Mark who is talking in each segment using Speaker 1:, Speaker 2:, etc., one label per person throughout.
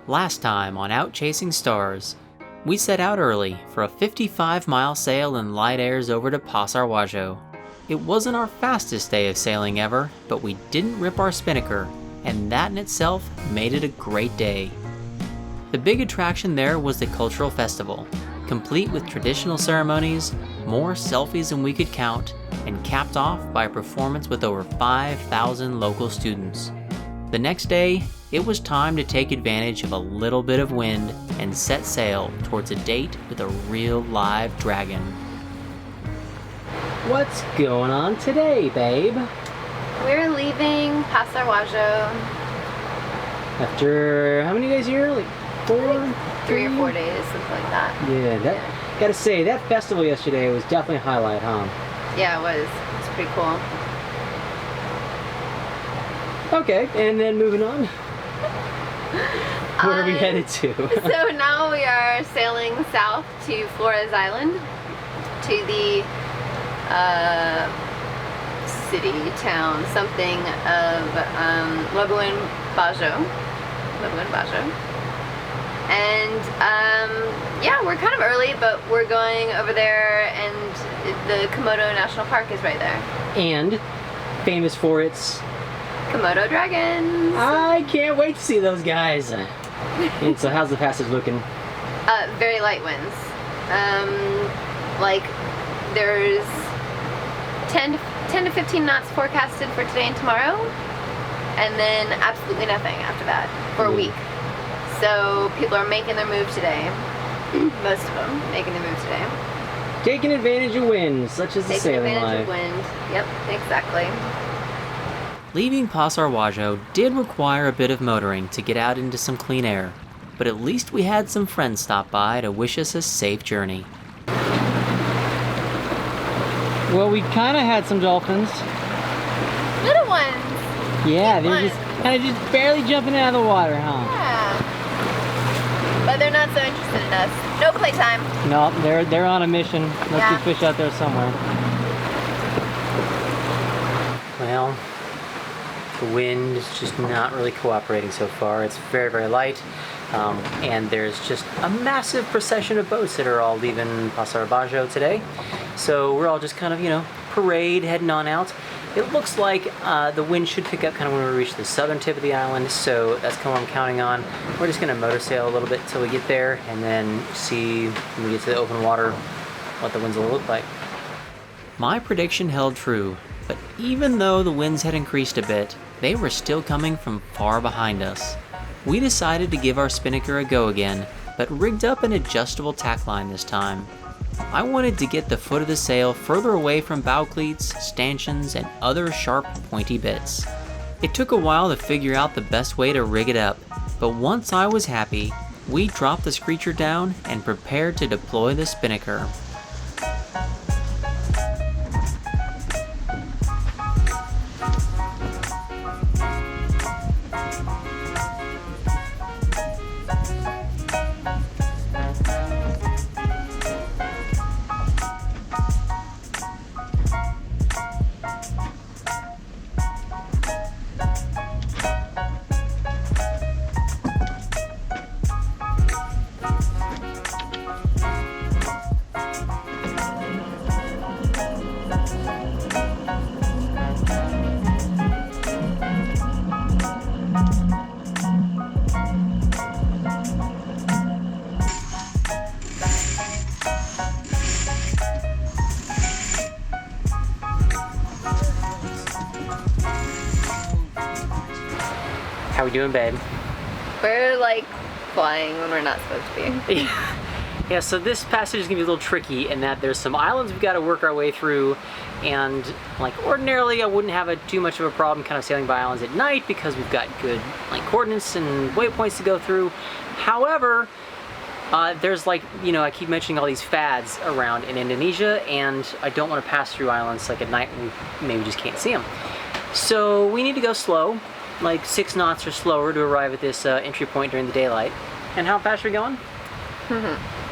Speaker 1: Last time on Out Chasing Stars, we set out early for a 55-mile sail in light airs over to Washoe. It wasn't our fastest day of sailing ever, but we didn't rip our Spinnaker, and that in itself made it a great day. The big attraction there was the cultural festival, complete with traditional ceremonies, more selfies than we could count, and capped off by a performance with over 5,000 local students. The next day, it was time to take advantage of a little bit of wind and set sail towards a date with a real live dragon. What's going on today, babe?
Speaker 2: We're leaving Washoe.
Speaker 1: After how many days here? Like
Speaker 2: 3 or 4 days, something like that.
Speaker 1: Yeah, gotta say, that festival yesterday was definitely a highlight, huh?
Speaker 2: Yeah, it was. It's pretty cool.
Speaker 1: Okay, and then moving on. Where are we headed to?
Speaker 2: So now we are sailing south to Flores Island, to the city, town, something of Labuan Bajo. And yeah, we're kind of early, but we're going over there, and the Komodo National Park is right there.
Speaker 1: And famous for its
Speaker 2: Komodo dragons.
Speaker 1: I can't wait to see those guys. And so how's the passage looking?
Speaker 2: Very light winds. Like there's 10 to 15 knots forecasted for today and tomorrow, and then absolutely nothing after that for a week. So people are making their move today. Most of them making their move today.
Speaker 1: Taking advantage of wind, such as the sailing life.
Speaker 2: Taking advantage of wind. Yep, exactly.
Speaker 1: Leaving Washoe did require a bit of motoring to get out into some clean air, but at least we had some friends stop by to wish us a safe journey. Well, we kind of had some dolphins.
Speaker 2: Little ones.
Speaker 1: Yeah, they're just kind of just barely jumping out of the water, huh?
Speaker 2: Yeah. But they're not so interested in us. No playtime.
Speaker 1: No, they're on a mission. Let's get fish out there somewhere. Well, the wind is just not really cooperating so far. It's very, very light. And there's just a massive procession of boats that are all leaving Starry Bajo today. So we're all just kind of, parade heading on out. It looks like the wind should pick up kind of when we reach the southern tip of the island, so that's kind of what I'm counting on. We're just going to motor sail a little bit till we get there, and then see when we get to the open water what the winds will look like. My prediction held true, but even though the winds had increased a bit, they were still coming from far behind us. We decided to give our Spinnaker a go again, but rigged up an adjustable tack line this time. I wanted to get the foot of the sail further away from bow cleats, stanchions, and other sharp, pointy bits. It took a while to figure out the best way to rig it up, but once I was happy, we dropped the Screecher down and prepared to deploy the Spinnaker. How we doing, babe?
Speaker 2: We're like flying when we're not supposed to be.
Speaker 1: Yeah, so this passage is gonna be a little tricky in that there's some islands we've got to work our way through, and like ordinarily I wouldn't have too much of a problem kind of sailing by islands at night because we've got good like coordinates and waypoints to go through. However, there's like, I keep mentioning all these fads around in Indonesia, and I don't want to pass through islands like at night when we maybe just can't see them. So we need to go slow, like 6 knots or slower to arrive at this entry point during the daylight. And how fast are we going?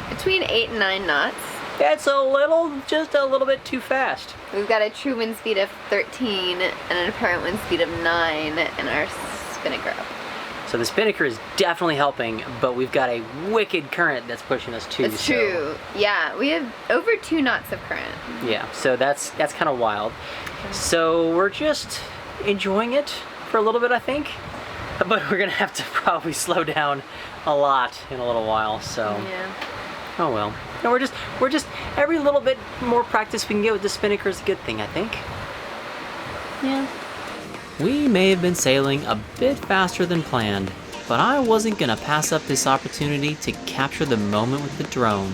Speaker 2: Between 8 and 9 knots.
Speaker 1: That's just a little bit too fast.
Speaker 2: We've got a true wind speed of 13 and an apparent wind speed of 9 in our Spinnaker.
Speaker 1: So the Spinnaker is definitely helping, but we've got a wicked current that's pushing us too.
Speaker 2: It's true. Yeah, we have over 2 knots of current.
Speaker 1: Yeah, so that's kind of wild. So we're just enjoying it for a little bit, I think. But we're gonna have to probably slow down a lot in a little while. So
Speaker 2: yeah.
Speaker 1: Oh well. No, we're just every little bit more practice we can get with the Spinnaker is a good thing, I think.
Speaker 2: Yeah.
Speaker 3: We may have been sailing a bit faster than planned, but I wasn't gonna pass up this opportunity to capture the moment with the drone.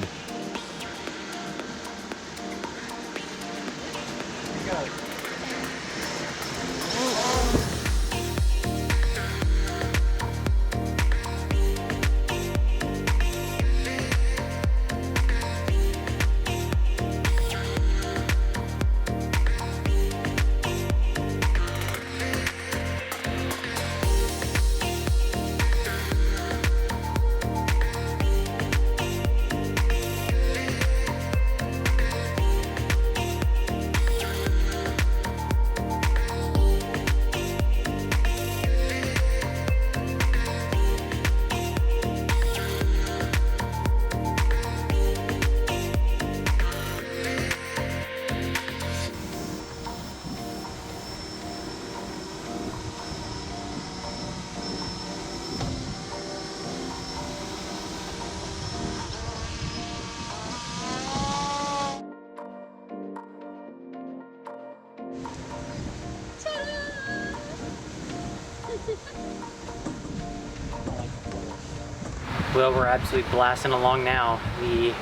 Speaker 1: Well, we're absolutely blasting along now. The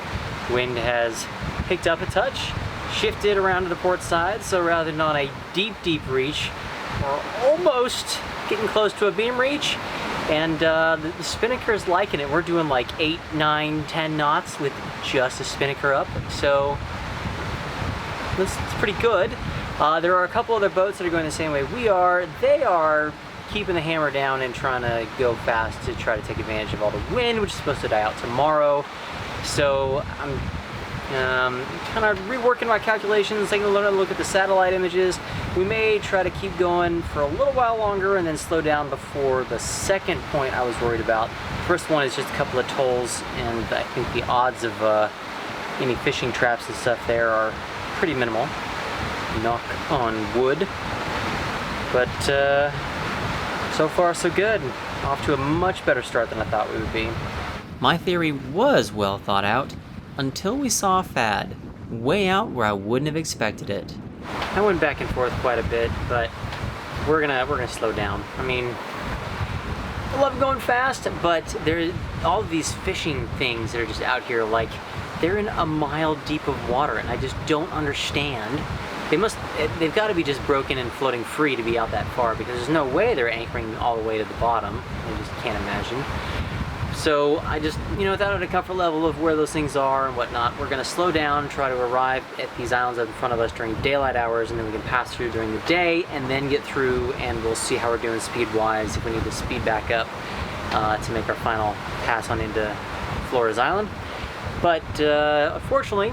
Speaker 1: wind has picked up a touch, shifted around to the port side, so rather than on a deep reach, we're almost getting close to a beam reach, and the Spinnaker is liking it. We're doing like 8, 9, 10 knots with just a Spinnaker up, so it's pretty good. There are a couple other boats that are going the same way we are. They are keeping the hammer down and trying to go fast to try to take advantage of all the wind, which is supposed to die out tomorrow. So I'm kind of reworking my calculations, taking a look at the satellite images. We may try to keep going for a little while longer and then slow down before the second point I was worried about. First one is just a couple of tolls, and I think the odds of any fishing traps and stuff there are pretty minimal. Knock on wood. But so far so good. Off to a much better start than I thought we would be.
Speaker 3: My theory was well thought out until we saw a fad, way out where I wouldn't have expected it.
Speaker 1: I went back and forth quite a bit, but we're gonna slow down. I mean, I love going fast, but there all of these fishing things that are just out here, like they're in a mile deep of water, and I just don't understand. They've got to be just broken and floating free to be out that far, because there's no way they're anchoring all the way to the bottom. I just can't imagine. So I just, without a comfort level of where those things are and whatnot, we're going to slow down, try to arrive at these islands up in front of us during daylight hours, and then we can pass through during the day and then get through, and we'll see how we're doing speed-wise, if we need to speed back up to make our final pass on into Flores Island. But unfortunately,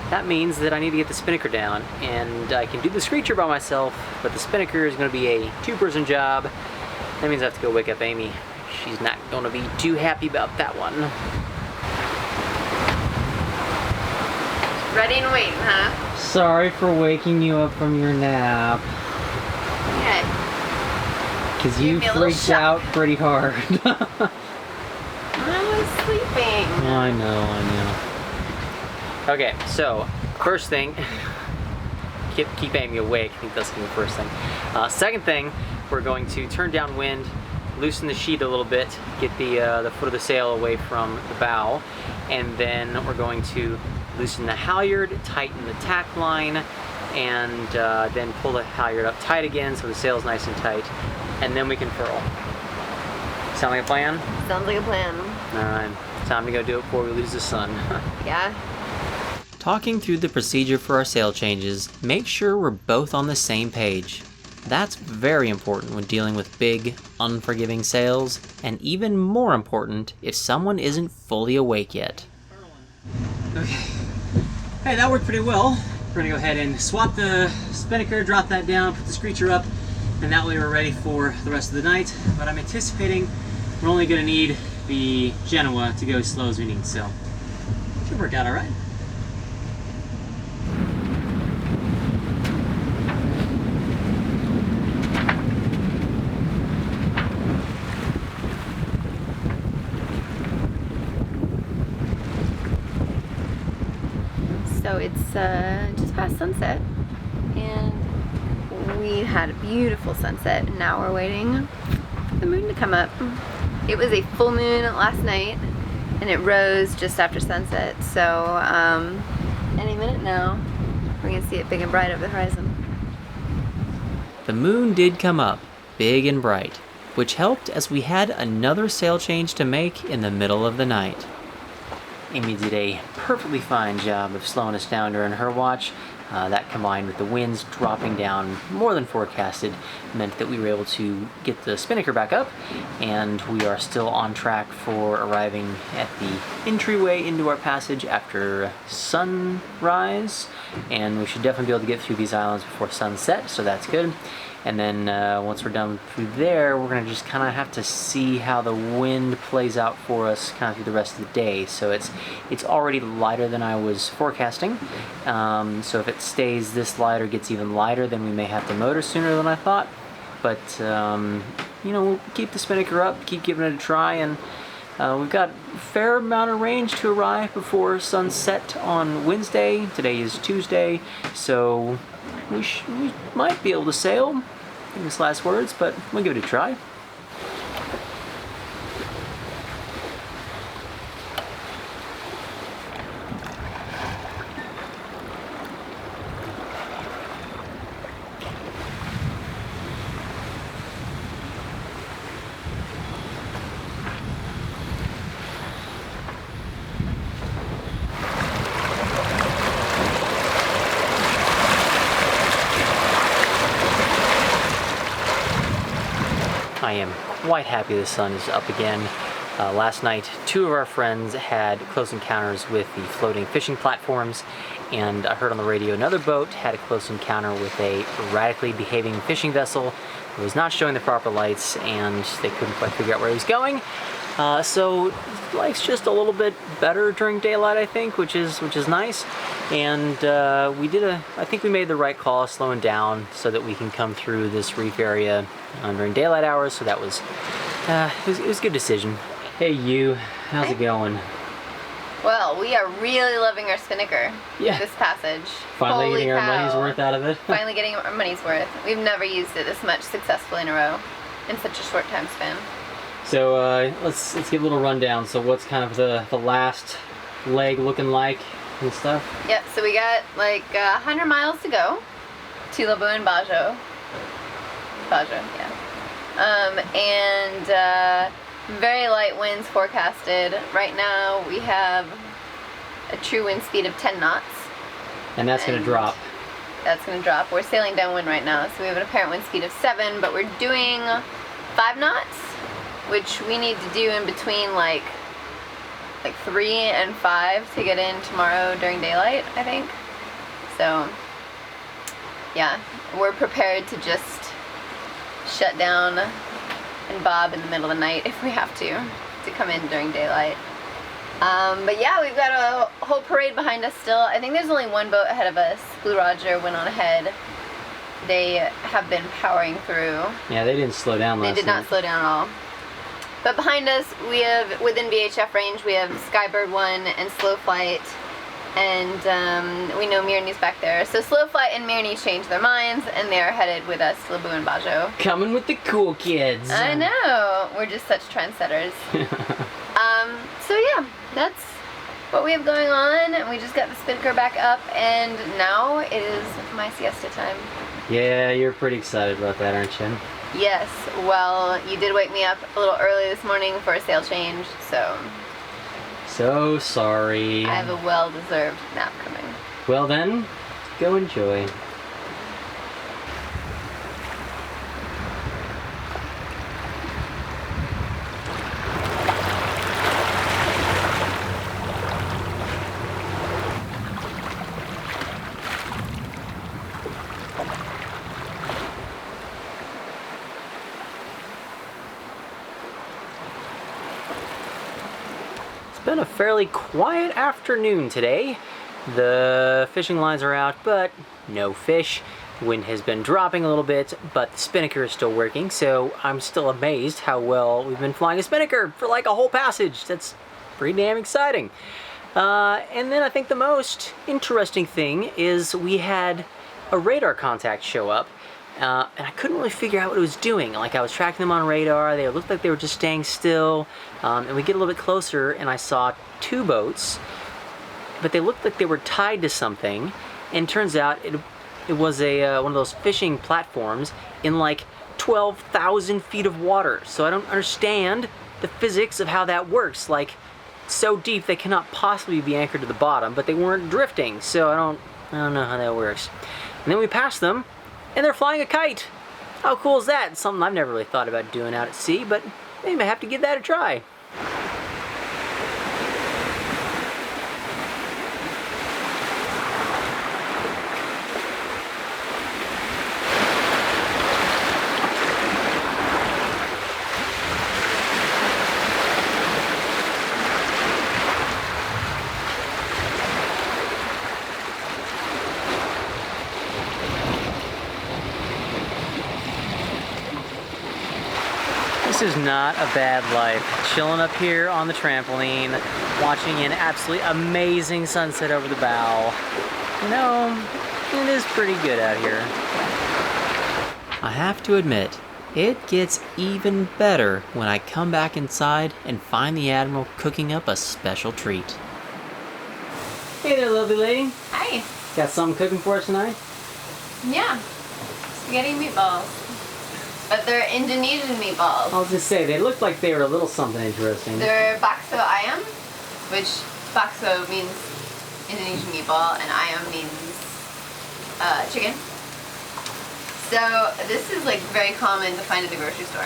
Speaker 1: that means that I need to get the Spinnaker down, and I can do the Screecher by myself, but the Spinnaker is going to be a 2-person job. That means I have to go wake up Amy. She's not going to be too happy about that one.
Speaker 2: Ready and waiting, huh?
Speaker 1: Sorry for waking you up from your nap.
Speaker 2: Okay.
Speaker 1: Because you freaked out pretty hard.
Speaker 2: I was sleeping.
Speaker 1: I know. Okay, so first thing, keep Amy awake. I think that's gonna be the first thing. Second thing, we're going to turn downwind, loosen the sheet a little bit, get the foot of the sail away from the bow, and then we're going to loosen the halyard, tighten the tack line, and then pull the halyard up tight again so the sail's nice and tight, and then we can furl. Sound like a plan?
Speaker 2: Sounds like a plan.
Speaker 1: All right, time to go do it before we lose the sun.
Speaker 2: Yeah.
Speaker 3: Talking through the procedure for our sail changes, make sure we're both on the same page. That's very important when dealing with big, unforgiving sails, and even more important if someone isn't fully awake yet.
Speaker 1: Okay. Hey, that worked pretty well. We're gonna go ahead and swap the Spinnaker, drop that down, put the Screecher up, and that way we're ready for the rest of the night. But I'm anticipating We're only gonna need the Genoa to go as slow as we need, so should work out all right.
Speaker 2: So it's just past sunset, and we had a beautiful sunset, and now we're waiting for the moon to come up. It was a full moon last night, and it rose just after sunset, so any minute now we're gonna see it big and bright over the horizon.
Speaker 3: The moon did come up, big and bright, which helped as we had another sail change to make in the middle of the night. Amy did a perfectly fine job of slowing us down during her watch. That combined with the winds dropping down more than forecasted meant that we were able to get the Spinnaker back up, and we are still on track for arriving at the entryway into our passage after sunrise, and we should definitely be able to get through these islands before sunset, so that's good. And then once we're done through there, we're gonna just kind of have to see how the wind plays out for us kind of through the rest of the day. So it's already lighter than I was forecasting. So if it stays this light or gets even lighter, then we may have to motor sooner than I thought. But you know, we'll keep the Spinnaker up, keep giving it a try, and we've got a fair amount of range to arrive before sunset on Wednesday. Today is Tuesday, so we might be able to sail. Famous last words, but we'll give it a try. I am quite happy the sun is up again. Last night, two of our friends had close encounters with the floating fishing platforms, and I heard on the radio another boat had a close encounter with a erratically behaving fishing vessel who was not showing the proper lights, and they couldn't quite figure out where he was going. So life's just a little bit better during daylight, I think, which is nice. And I think we made the right call slowing down so that we can come through this reef area during daylight hours. So that was it was a good decision. Hey you, how's it going?
Speaker 2: Well, we are really loving our Spinnaker this passage.
Speaker 1: Finally
Speaker 2: Holy
Speaker 1: getting our
Speaker 2: cow.
Speaker 1: money's worth out of it.
Speaker 2: Finally getting our money's worth. We've never used it this much successfully in a row in such a short time span.
Speaker 1: So let's give a little rundown. So what's kind of the last leg looking like and stuff?
Speaker 2: Yep, so we got like 100 miles to go to Labuan Bajo. And very light winds forecasted. Right now we have a true wind speed of 10 knots.
Speaker 1: And that's going to drop.
Speaker 2: That's going to drop. We're sailing downwind right now, so we have an apparent wind speed of 7, but we're doing 5 knots, which we need to do in between like 3 and 5 to get in tomorrow during daylight, I think. So yeah, we're prepared to just shut down and bob in the middle of the night if we have to come in during daylight. But yeah, we've got a whole parade behind us still. I think there's only one boat ahead of us. Blue Roger went on ahead. They have been powering through.
Speaker 1: Yeah, they didn't slow down last night.
Speaker 2: They did not slow down at all. But behind us, we have, within VHF range, we have Skybird 1 and Slow Flight. And we know Mirni's back there. So Slow Flight and Mirni changed their minds, and they are headed with us to Labuan Bajo.
Speaker 1: Coming with the cool kids.
Speaker 2: I know. We're just such trendsetters. So yeah, that's what we have going on. And we just got the Spinnaker back up, and now it is my siesta time.
Speaker 1: Yeah, you're pretty excited about that, aren't you?
Speaker 2: Yes. Well, you did wake me up a little early this morning for a sail change, so...
Speaker 1: So sorry.
Speaker 2: I have a well-deserved nap coming.
Speaker 1: Well then, go enjoy. been a fairly quiet afternoon today. The fishing lines are out, but no fish. Wind has been dropping a little bit, but the Spinnaker is still working, so I'm still amazed how well we've been flying a Spinnaker for like a whole passage. That's pretty damn exciting. And then I think the most interesting thing is we had a radar contact show up, and I couldn't really figure out what it was doing. Like, I was tracking them on radar, they looked like they were just staying still, and we get a little bit closer and I saw two boats, but they looked like they were tied to something, and turns out it was one of those fishing platforms in like 12,000 feet of water. So I don't understand the physics of how that works. Like, so deep they cannot possibly be anchored to the bottom, but they weren't drifting, so I don't know how that works. And then we passed them, and they're flying a kite. How cool is that? It's something I've never really thought about doing out at sea, but maybe I have to give that a try. This is not a bad life. Chilling up here on the trampoline, watching an absolutely amazing sunset over the bow. You know, it is pretty good out here.
Speaker 3: I have to admit, it gets even better when I come back inside and find the Admiral cooking up a special treat.
Speaker 1: Hey there, lovely lady.
Speaker 2: Hi.
Speaker 1: Got something cooking for us tonight?
Speaker 2: Yeah. Spaghetti meatballs. But they're Indonesian meatballs.
Speaker 1: I was just say, they looked like they were a little something interesting.
Speaker 2: They're bakso ayam, which bakso means Indonesian meatball and ayam means chicken. So this is like very common to find at the grocery store.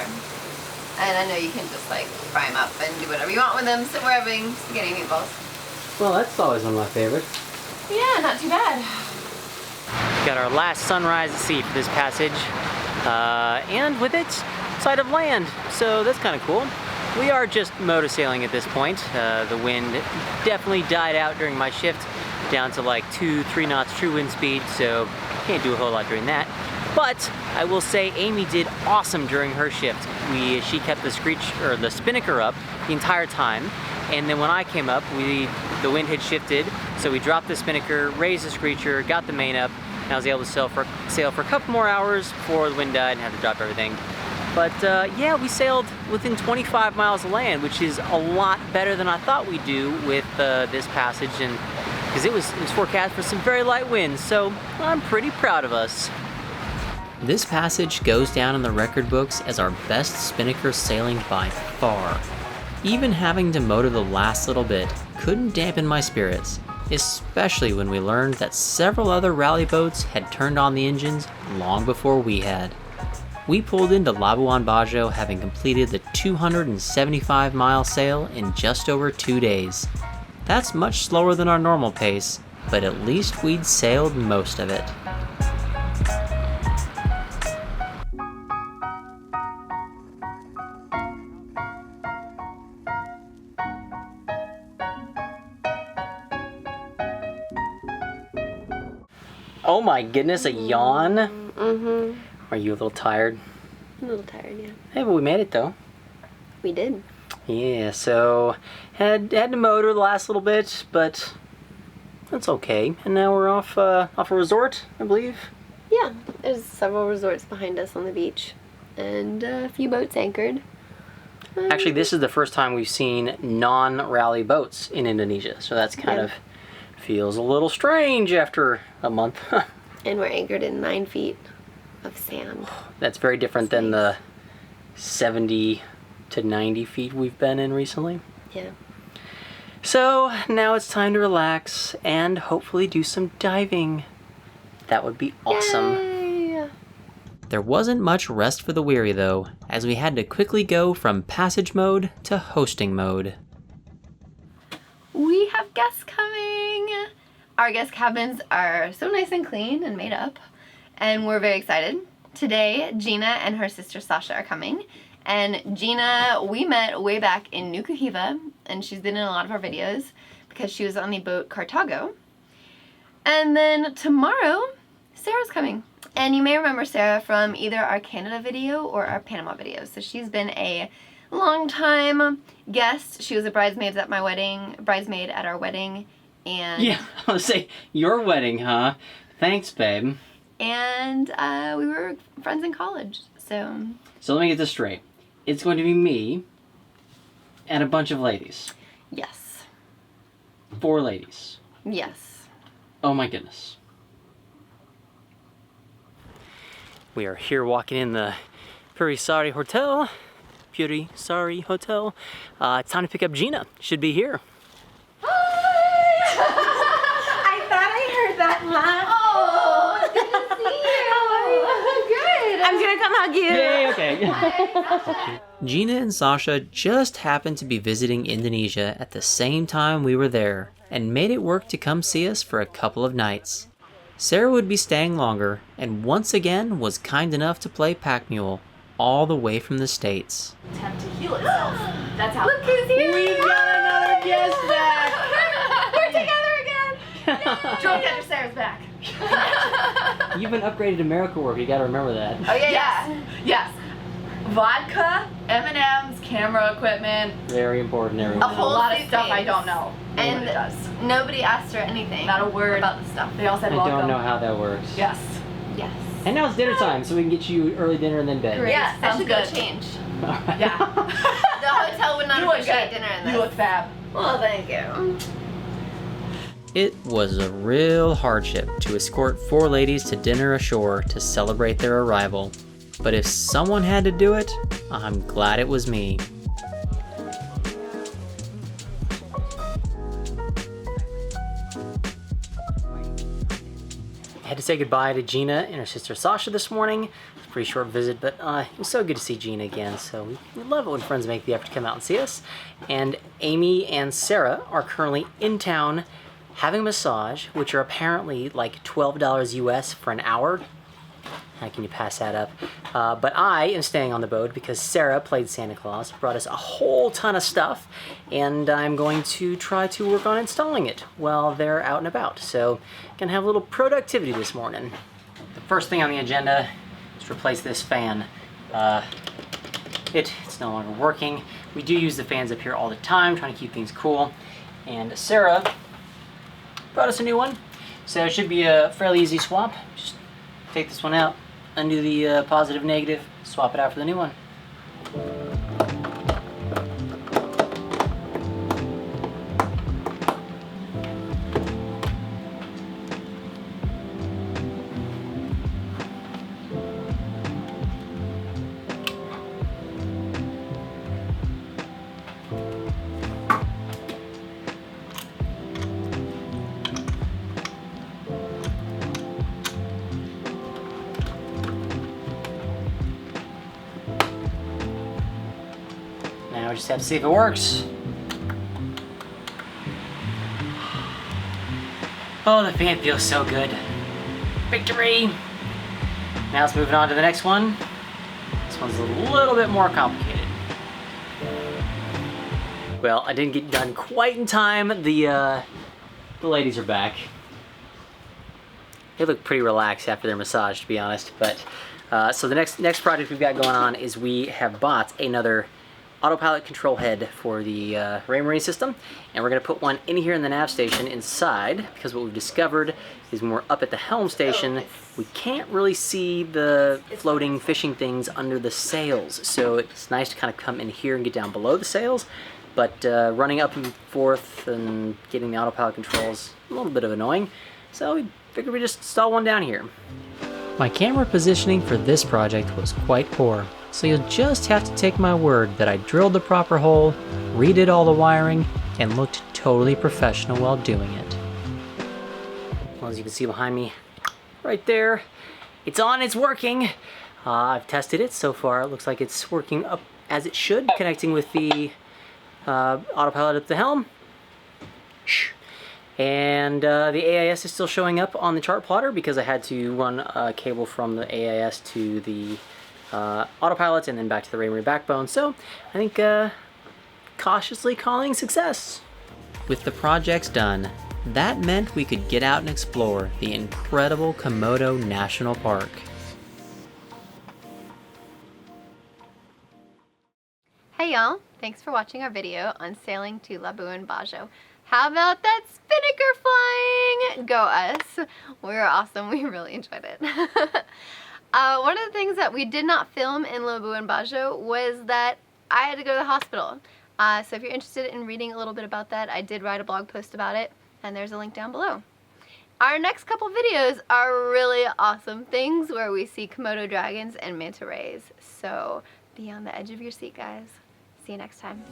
Speaker 2: And I know you can just like fry them up and do whatever you want with them. So we're having spaghetti meatballs.
Speaker 1: Well, that's always one of my favorites.
Speaker 2: Yeah, not too bad.
Speaker 1: Got our last sunrise at sea for this passage. And with it, sight of land, so that's kind of cool. We are just motor sailing at this point. The wind definitely died out during my shift, down to like 2-3 knots true wind speed, so can't do a whole lot during that. But I will say Amy did awesome during her shift. She kept the Spinnaker up the entire time, and then when I came up, the wind had shifted, so we dropped the Spinnaker, raised the Screecher, got the main up, and I was able to sail for a couple more hours before the wind died and had to drop everything. But yeah, we sailed within 25 miles of land, which is a lot better than I thought we'd do with this passage, and because it was forecast for some very light winds, so I'm pretty proud of us.
Speaker 3: This passage goes down in the record books as our best Spinnaker sailing by far. Even having to motor the last little bit couldn't dampen my spirits, especially when we learned that several other rally boats had turned on the engines long before we had. We pulled into Labuan Bajo having completed the 275-mile sail in just over 2 days. That's much slower than our normal pace, but at least we'd sailed most of it.
Speaker 1: Oh my goodness, a yawn?
Speaker 2: Mm-hmm.
Speaker 1: Are you a little tired?
Speaker 2: I'm a little tired, yeah.
Speaker 1: Hey, but we made it though.
Speaker 2: We did.
Speaker 1: Yeah, so had to motor the last little bit, but that's okay. And now we're off a resort, I believe.
Speaker 2: Yeah, there's several resorts behind us on the beach, and a few boats anchored.
Speaker 1: Actually, this is the first time we've seen non-rally boats in Indonesia, so that's kind of feels a little strange after a month.
Speaker 2: And we're anchored in 9 feet of sand.
Speaker 1: That's very different than the 70 to 90 feet we've been in recently.
Speaker 2: Yeah.
Speaker 1: So now it's time to relax and hopefully do some diving. That would be awesome.
Speaker 2: Yay!
Speaker 3: There wasn't much rest for the weary though, as we had to quickly go from passage mode to hosting mode.
Speaker 2: We have guests coming! Our guest cabins are so nice and clean and made up, and we're very excited. Today, Gina and her sister Sasha are coming, And Gina, we met way back in Nukuhiva, and she's been in a lot of our videos because she was on the boat Cartago. And then tomorrow, Sarah's coming. And you may remember Sarah from either our Canada video or our Panama video. So she's been a long time guest. She was a bridesmaid at our wedding. And
Speaker 3: Yeah, I was say your wedding, huh? Thanks, babe.
Speaker 2: And we were friends in college. So
Speaker 3: let me get this straight. It's going to be me and a bunch of ladies.
Speaker 2: yes.
Speaker 3: 4 ladies.
Speaker 2: Yes.
Speaker 3: Oh my goodness.
Speaker 1: We are here walking in the Puri Sari Hotel. Puri Sari Hotel. It's time to pick up Gina. Should be here.
Speaker 2: I thought I heard that laugh. Oh, it's good to see you. How are you? Good. I'm gonna come hug you.
Speaker 3: Yay, okay. Gina and Sasha just happened to be visiting Indonesia at the same time we were there and made it work to come see us for a couple of nights. Sarah would be staying longer and once again was kind enough to play pack mule all the way from the States.
Speaker 4: Attempt to heal itself. That's how.
Speaker 2: Look who's here.
Speaker 3: We got another guest back!
Speaker 2: We're together again.
Speaker 4: Drunk after Sarah's back.
Speaker 3: You've been upgraded to miracle work, you gotta remember that.
Speaker 2: Oh yeah,
Speaker 4: Yes. Yes. Vodka, M&M's, camera equipment,
Speaker 3: Very important, everyone.
Speaker 2: A whole
Speaker 4: a lot of stuff I
Speaker 2: suitcase.
Speaker 4: don't know.
Speaker 2: And
Speaker 4: what it does.
Speaker 2: nobody asked her anything.
Speaker 4: Not a word
Speaker 2: about the stuff.
Speaker 4: They all said
Speaker 3: I
Speaker 4: welcome.
Speaker 3: don't know how that works.
Speaker 4: Yes.
Speaker 2: Yes.
Speaker 3: And now it's dinner time, so we can get you early dinner and then bed.
Speaker 2: Great. Yeah, I
Speaker 4: Sounds
Speaker 2: should go
Speaker 4: good.
Speaker 2: change.
Speaker 3: All right.
Speaker 4: Yeah.
Speaker 2: The hotel would not
Speaker 4: You look
Speaker 2: appreciate
Speaker 4: good.
Speaker 2: dinner in this.
Speaker 4: You look fab.
Speaker 2: Well, thank you.
Speaker 3: It was a real hardship to escort 4 ladies to dinner ashore to celebrate their arrival. But if someone had to do it, I'm glad it was me.
Speaker 1: I had to say goodbye to Gina and her sister Sasha this morning. It's a pretty short visit, but it was so good to see Gina again. So we love it when friends make the effort to come out and see us. And Amy and Sarah are currently in town having a massage, which are apparently like $12 US for an hour. How can you pass that up? But I am staying on the boat because Sarah played Santa Claus, brought us a whole ton of stuff, and I'm going to try to work on installing it while they're out and about. So, gonna have a little productivity this morning. The first thing on the agenda is to replace this fan. It's no longer working. We do use the fans up here all the time, trying to keep things cool. And Sarah brought us a new one, so it should be a fairly easy swap. Just take this one out, undo the positive, negative, swap it out for the new one. Now we just have to see if it works. Oh, the fan feels so good. Victory! Now let's move on to the next one. This one's a little bit more complicated. Well, I didn't get done quite in time. The ladies are back. They look pretty relaxed after their massage, to be honest. But so the next project we've got going on is we have bought another autopilot control head for the Raymarine system, and we're going to put one in here in the nav station inside, because what we've discovered is when we're up at the helm station, we can't really see the floating fishing things under the sails. So it's nice to kind of come in here and get down below the sails, but running up and forth and getting the autopilot controls a little bit of annoying. So we figured we'd just install one down here.
Speaker 3: My camera positioning for this project was quite poor, so you'll just have to take my word that I drilled the proper hole, redid all the wiring, and looked totally professional while doing it.
Speaker 1: Well, as you can see behind me, right there, it's on, it's working. I've tested it so far. It looks like it's working up as it should, connecting with the autopilot at the helm. And the AIS is still showing up on the chart plotter because I had to run a cable from the AIS to the autopilot and then back to the Raymarine backbone. So I think cautiously calling success.
Speaker 3: With the projects done, that meant we could get out and explore the incredible Komodo National Park.
Speaker 2: Hey y'all, thanks for watching our video on sailing to Labuan Bajo. How about that Spinnaker flying? Go us. We were awesome, we really enjoyed it. One of the things that we did not film in Labuan Bajo was that I had to go to the hospital. So if you're interested in reading a little bit about that, I did write a blog post about it, and there's a link down below. Our next couple videos are really awesome things where we see Komodo dragons and manta rays. So be on the edge of your seat, guys. See you next time.